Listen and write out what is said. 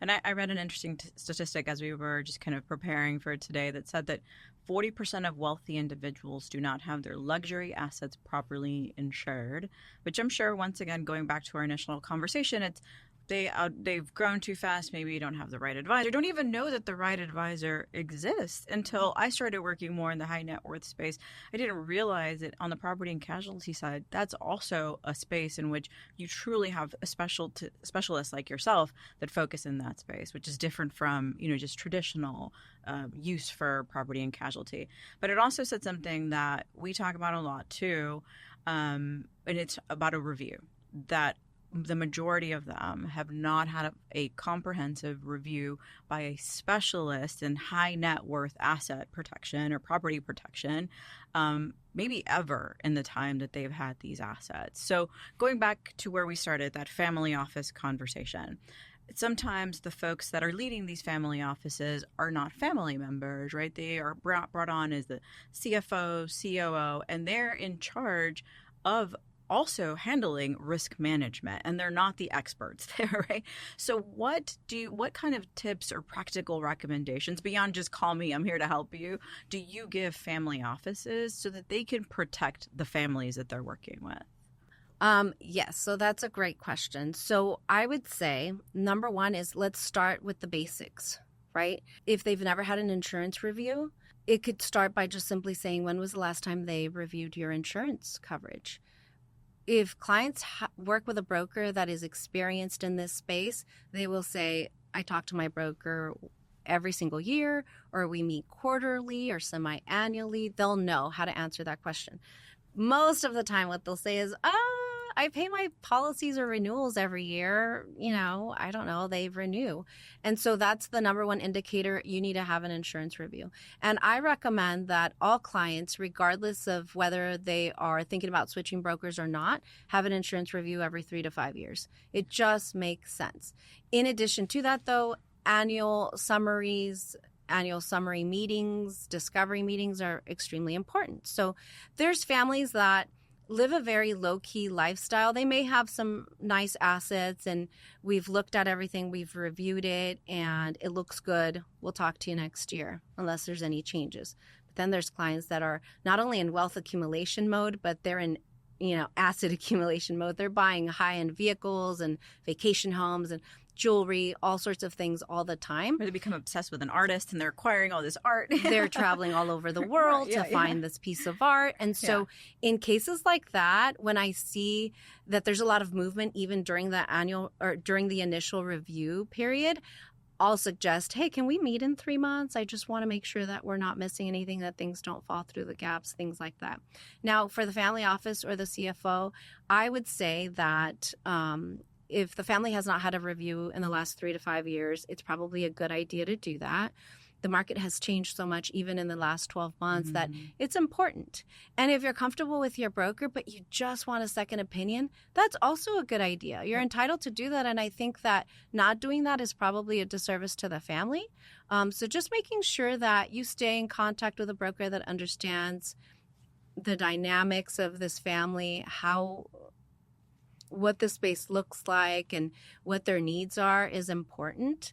And I read an interesting statistic as we were just kind of preparing for today that said that 40% of wealthy individuals do not have their luxury assets properly insured, which I'm sure, once again, going back to our initial conversation, they've grown too fast. Maybe you don't have the right advisor. Don't even know that the right advisor exists until I started working more in the high net worth space. I didn't realize that on the property and casualty side, that's also a space in which you truly have a specialist like yourself that focus in that space, which is different from, just traditional use for property and casualty. But it also said something that we talk about a lot too, and it's about a review that the majority of them have not had a comprehensive review by a specialist in high net worth asset protection or property protection, maybe ever in the time that they've had these assets. So going back to where we started, that family office conversation, sometimes the folks that are leading these family offices are not family members, right? They are brought on as the CFO, COO, and they're in charge of also handling risk management, and they're not the experts there, right? So what kind of tips or practical recommendations beyond just call me, I'm here to help you, do you give family offices so that they can protect the families that they're working with? Yes, so that's a great question. So I would say number one is let's start with the basics, right? If they've never had an insurance review, it could start by just simply saying, when was the last time they reviewed your insurance coverage? If clients work with a broker that is experienced in this space, they will say, I talk to my broker every single year, or we meet quarterly or semi-annually. They'll know how to answer that question. Most of the time, what they'll say is, I pay my policies or renewals every year. I don't know, they renew. And so that's the number one indicator. You need to have an insurance review. And I recommend that all clients, regardless of whether they are thinking about switching brokers or not, have an insurance review every 3 to 5 years. It just makes sense. In addition to that, though, annual summary meetings, discovery meetings are extremely important. So there's families that live a very low-key lifestyle. They may have some nice assets, and we've looked at everything, we've reviewed it, and it looks good. We'll talk to you next year, unless there's any changes. But then there's clients that are not only in wealth accumulation mode, but they're in asset accumulation mode. They're buying high-end vehicles and vacation homes and jewelry, all sorts of things all the time. Or they become obsessed with an artist and they're acquiring all this art. They're traveling all over the world to find this piece of art. And so in cases like that, when I see that there's a lot of movement even during the initial review period, I'll suggest, hey, can we meet in 3 months? I just want to make sure that we're not missing anything, that things don't fall through the gaps, things like that. Now, for the family office or the CFO, I would say that if the family has not had a review in the last 3 to 5 years, it's probably a good idea to do that. The market has changed so much, even in the last 12 months, that it's important. And if you're comfortable with your broker, but you just want a second opinion, that's also a good idea. You're entitled to do that. And I think that not doing that is probably a disservice to the family. So just making sure that you stay in contact with a broker that understands the dynamics of this family, what the space looks like and what their needs are is important.